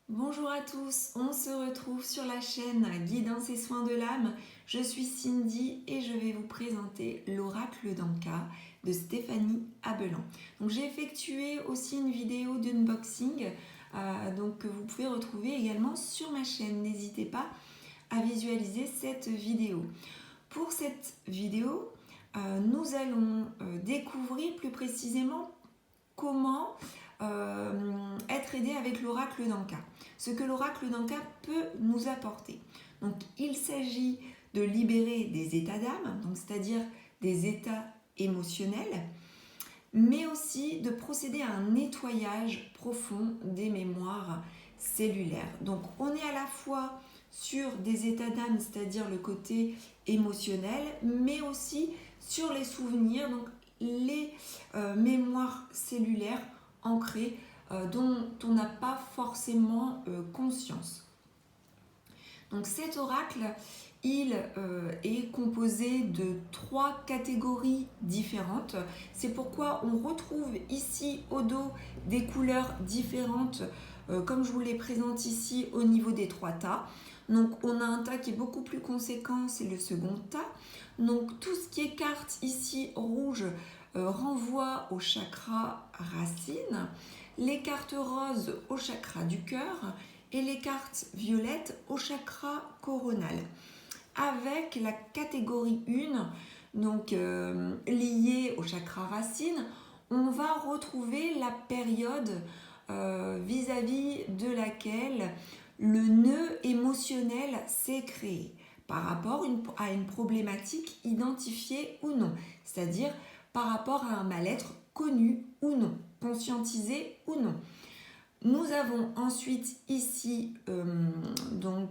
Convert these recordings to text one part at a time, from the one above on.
Bonjour à tous, on se retrouve sur la chaîne Guidance et Soins de l'âme. Je suis Cindy et je vais vous présenter l'oracle d'Anka de Stéphanie Abelan. Donc j'ai effectué aussi une vidéo d'unboxing que vous pouvez retrouver également sur ma chaîne. N'hésitez pas à visualiser cette vidéo. Pour cette vidéo, nous allons découvrir plus précisément comment être aidé avec l'oracle d'Anka. Ce que l'oracle d'Anka peut nous apporter. Donc, il s'agit de libérer des états d'âme, c'est-à-dire des états émotionnels, mais aussi de procéder à un nettoyage profond des mémoires cellulaires. Donc, on est à la fois sur des états d'âme, c'est-à-dire le côté émotionnel, mais aussi sur les souvenirs, donc les mémoires cellulaires ancrées dont on n'a pas forcément conscience. Donc cet oracle, il est composé de 3 catégories différentes. C'est pourquoi on retrouve ici au dos des couleurs différentes, comme je vous les présente ici au niveau des 3 tas. Donc on a un tas qui est beaucoup plus conséquent, c'est le second tas. Donc tout ce qui est carte ici rouge renvoie au chakra racine, les cartes roses au chakra du cœur et les cartes violettes au chakra coronal. Avec la catégorie 1, liée au chakra racine, on va retrouver la période vis-à-vis de laquelle le nœud émotionnel s'est créé par rapport à une problématique identifiée ou non, c'est-à-dire par rapport à un mal-être connu ou non, conscientisé ou non. Nous avons ensuite ici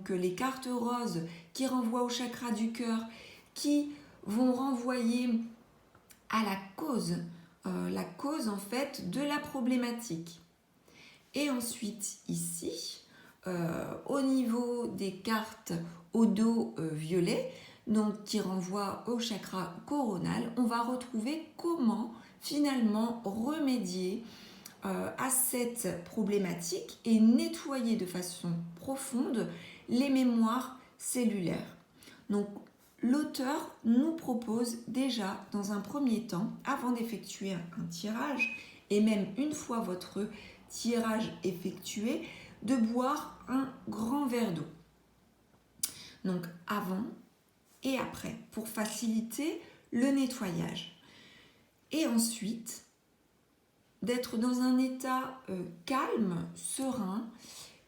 les cartes roses qui renvoient au chakra du cœur, qui vont renvoyer à la cause en fait de la problématique. Et ensuite ici, au niveau des cartes au dos violet, donc qui renvoient au chakra coronal, on va retrouver comment finalement remédier à cette problématique et nettoyer de façon profonde les mémoires cellulaires. Donc l'auteur nous propose déjà dans un premier temps, avant d'effectuer un tirage, et même une fois votre tirage effectué, de boire un grand verre d'eau. Donc avant et après, pour faciliter le nettoyage. Et ensuite, d'être dans un état calme, serein,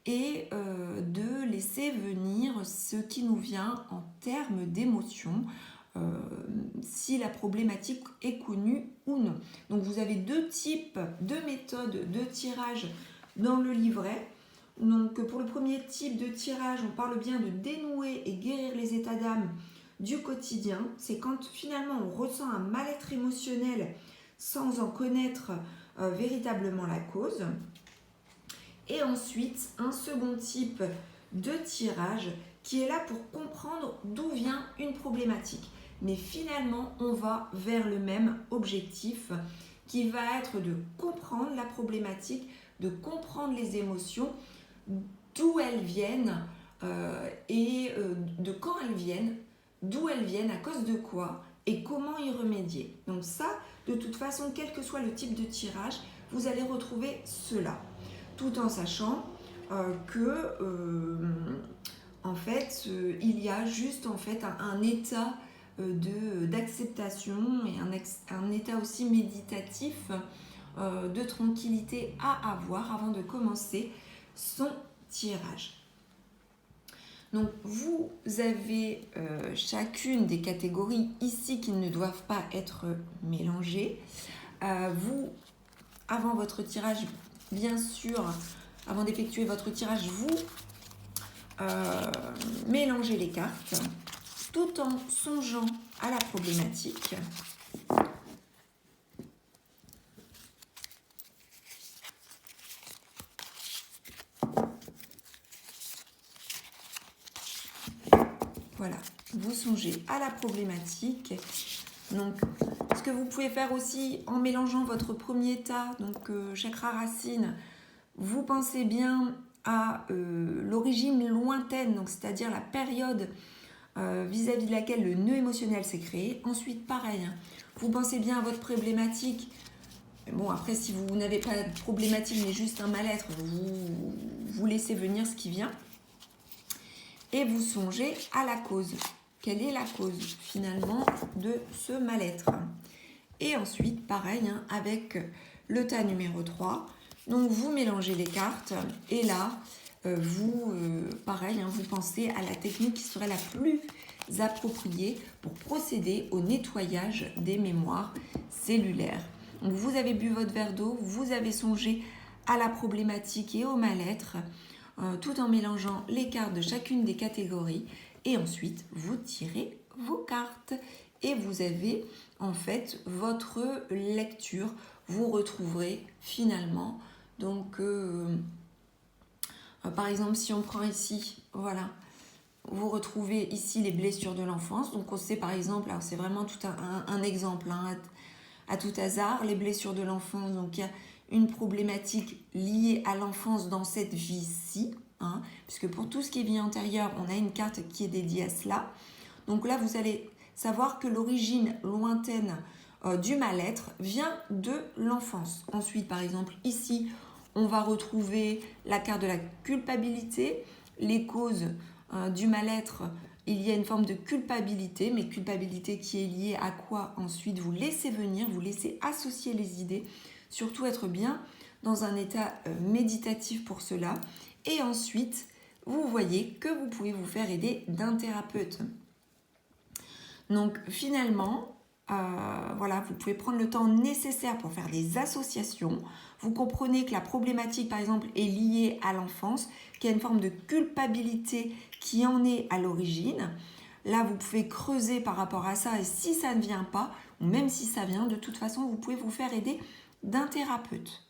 et de laisser venir ce qui nous vient en termes d'émotions, si la problématique est connue ou non. Donc vous avez 2 types de méthodes de tirage dans le livret. Donc pour le premier type de tirage, on parle bien de dénouer et guérir les états d'âme du quotidien. C'est quand finalement on ressent un mal-être émotionnel sans en connaître véritablement la cause. Et ensuite, un second type de tirage qui est là pour comprendre d'où vient une problématique. Mais finalement, on va vers le même objectif qui va être de comprendre la problématique, de comprendre les émotions, d'où elles viennent de quand elles viennent, d'où elles viennent, à cause de quoi et comment y remédier. Donc ça, de toute façon, quel que soit le type de tirage, vous allez retrouver cela. Tout en sachant il y a juste en fait un état d'acceptation et un état aussi méditatif de tranquillité à avoir avant de commencer son tirage. Donc vous avez chacune des catégories ici qui ne doivent pas être mélangées. Vous, avant votre tirage, bien sûr, avant d'effectuer votre tirage, vous mélangez les cartes tout en songeant à la problématique. Voilà, vous songez à la problématique. Donc, ce que vous pouvez faire aussi en mélangeant votre premier tas, donc chakra racine, vous pensez bien à l'origine lointaine, donc c'est-à-dire la période vis-à-vis de laquelle le nœud émotionnel s'est créé. Ensuite, pareil, hein, vous pensez bien à votre problématique. Bon, après, si vous n'avez pas de problématique, mais juste un mal-être, vous laissez venir ce qui vient. Et vous songez à la cause. Quelle est la cause, finalement, de ce mal-être? Et ensuite, pareil, hein, avec le tas numéro 3. Donc, vous mélangez les cartes. Et là, pareil, hein, vous pensez à la technique qui serait la plus appropriée pour procéder au nettoyage des mémoires cellulaires. Donc, vous avez bu votre verre d'eau, vous avez songé à la problématique et au mal-être, tout en mélangeant les cartes de chacune des catégories. Et ensuite, vous tirez vos cartes. Et vous avez en fait votre lecture. Vous retrouverez finalement, donc par exemple, si on prend ici, voilà, vous retrouvez ici les blessures de l'enfance. Donc on sait par exemple, alors c'est vraiment tout un exemple, hein, à tout hasard, les blessures de l'enfance. Donc il y a une problématique liée à l'enfance dans cette vie-ci, hein, puisque pour tout ce qui est vie antérieure, on a une carte qui est dédiée à cela. Donc là, vous allez savoir que l'origine lointaine du mal-être vient de l'enfance. Ensuite, par exemple, ici, on va retrouver la carte de la culpabilité. Les causes du mal-être, il y a une forme de culpabilité, mais culpabilité qui est liée à quoi? Ensuite, vous laissez venir, vous laissez associer les idées, surtout être bien dans un état méditatif pour cela. Et ensuite, vous voyez que vous pouvez vous faire aider d'un thérapeute. Donc finalement, voilà, vous pouvez prendre le temps nécessaire pour faire des associations. Vous comprenez que la problématique, par exemple, est liée à l'enfance, qu'il y a une forme de culpabilité qui en est à l'origine. Là, vous pouvez creuser par rapport à ça et si ça ne vient pas, ou même si ça vient, de toute façon, vous pouvez vous faire aider d'un thérapeute.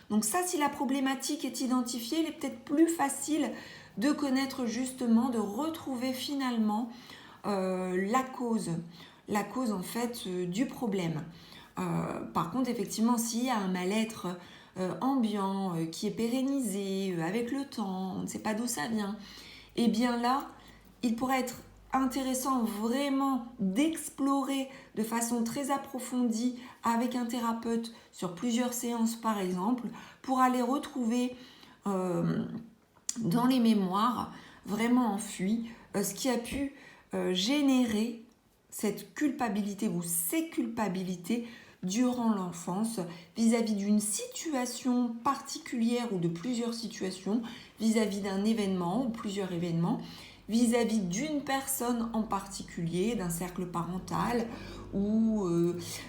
Donc ça, si la problématique est identifiée, il est peut-être plus facile de connaître justement, de retrouver finalement la cause en fait du problème. Par contre, effectivement, s'il y a un mal-être ambiant qui est pérennisé avec le temps, on ne sait pas d'où ça vient, et bien là, il pourrait être intéressant vraiment d'explorer de façon très approfondie avec un thérapeute sur plusieurs séances par exemple, pour aller retrouver dans les mémoires vraiment enfuies ce qui a pu générer cette culpabilité ou ces culpabilités durant l'enfance vis-à-vis d'une situation particulière ou de plusieurs situations, vis-à-vis d'un événement ou plusieurs événements, vis-à-vis d'une personne en particulier, d'un cercle parental ou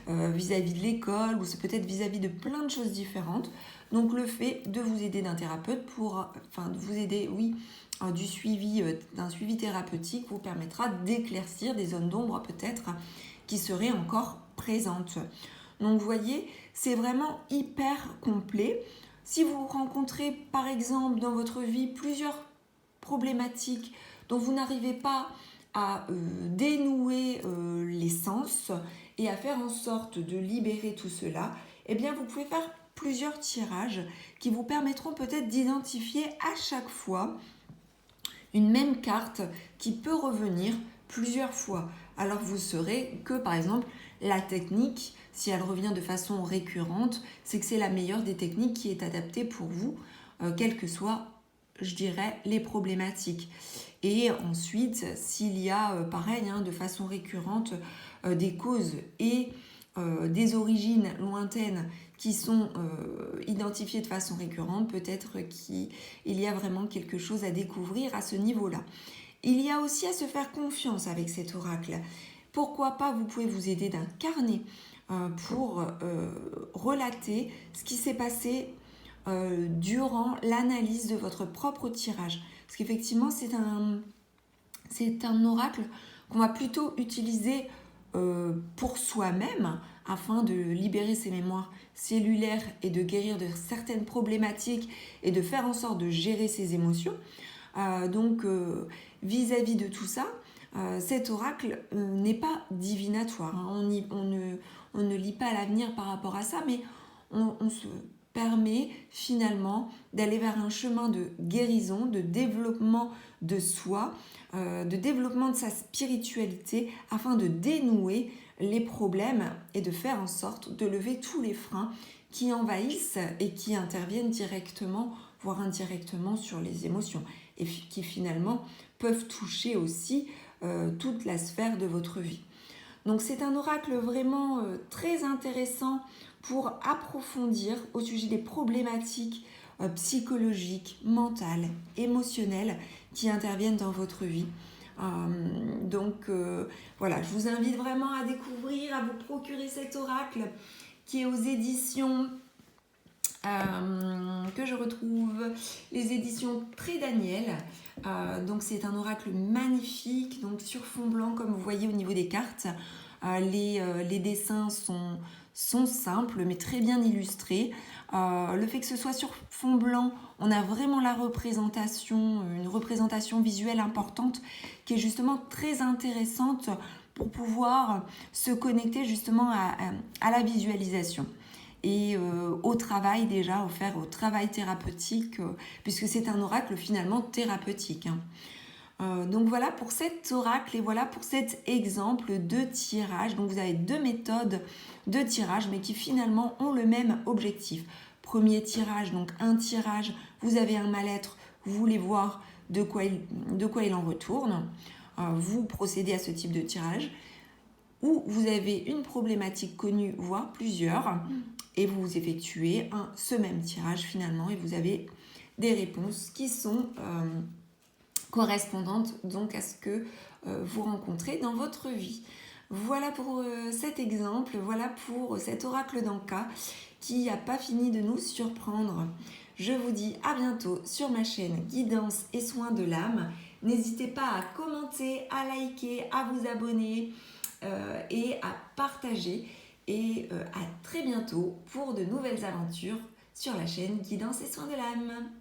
vis-à-vis de l'école, ou c'est peut-être vis-à-vis de plein de choses différentes. Donc le fait de vous aider d'un thérapeute de vous aider, oui, d'un suivi thérapeutique vous permettra d'éclaircir des zones d'ombre peut-être qui seraient encore présentes. Donc vous voyez, c'est vraiment hyper complet. Si vous rencontrez par exemple dans votre vie plusieurs problématiques dont vous n'arrivez pas à dénouer les sens et à faire en sorte de libérer tout cela, eh bien vous pouvez faire plusieurs tirages qui vous permettront peut-être d'identifier à chaque fois une même carte qui peut revenir plusieurs fois. Alors vous saurez que par exemple la technique, si elle revient de façon récurrente, c'est que c'est la meilleure des techniques qui est adaptée pour vous, quelles que soient, je dirais, les problématiques. Et ensuite, s'il y a, pareil, de façon récurrente, des causes et des origines lointaines qui sont identifiées de façon récurrente, peut-être qu'il y a vraiment quelque chose à découvrir à ce niveau-là. Il y a aussi à se faire confiance avec cet oracle. Pourquoi pas, vous pouvez vous aider d'un carnet pour relater ce qui s'est passé durant l'analyse de votre propre tirage. Parce qu'effectivement, c'est un oracle qu'on va plutôt utiliser pour soi-même afin de libérer ses mémoires cellulaires et de guérir de certaines problématiques et de faire en sorte de gérer ses émotions. Donc, vis-à-vis de tout ça, cet oracle n'est pas divinatoire. On ne lit pas l'avenir par rapport à ça, mais on se permet finalement d'aller vers un chemin de guérison, de développement de soi, de développement de sa spiritualité afin de dénouer les problèmes et de faire en sorte de lever tous les freins qui envahissent et qui interviennent directement, voire indirectement sur les émotions et qui finalement peuvent toucher aussi toute la sphère de votre vie. Donc c'est un oracle vraiment très intéressant pour approfondir au sujet des problématiques psychologiques, mentales, émotionnelles qui interviennent dans votre vie. Voilà, je vous invite vraiment à découvrir, à vous procurer cet oracle qui est aux éditions que je retrouve, les éditions Très Daniel. Donc c'est un oracle magnifique, donc sur fond blanc comme vous voyez au niveau des cartes. Les dessins sont simples mais très bien illustrés. Le fait que ce soit sur fond blanc, on a vraiment la représentation, une représentation visuelle importante qui est justement très intéressante pour pouvoir se connecter justement à la visualisation et au travail déjà, au travail thérapeutique, puisque c'est un oracle finalement thérapeutique. Donc voilà pour cet oracle et voilà pour cet exemple de tirage. Donc vous avez deux méthodes de tirage mais qui finalement ont le même objectif. Premier tirage, donc un tirage, vous avez un mal-être, vous voulez voir de quoi il en retourne. Vous procédez à ce type de tirage. Ou vous avez une problématique connue, voire plusieurs, et vous effectuez ce même tirage finalement et vous avez des réponses qui sont correspondantes donc à ce que vous rencontrez dans votre vie. Voilà pour cet exemple, voilà pour cet oracle d'Anka qui n'a pas fini de nous surprendre. Je vous dis à bientôt sur ma chaîne Guidance et Soins de l'âme. N'hésitez pas à commenter, à liker, à vous abonner et à partager. Et à très bientôt pour de nouvelles aventures sur la chaîne Guidance et Soins de l'âme.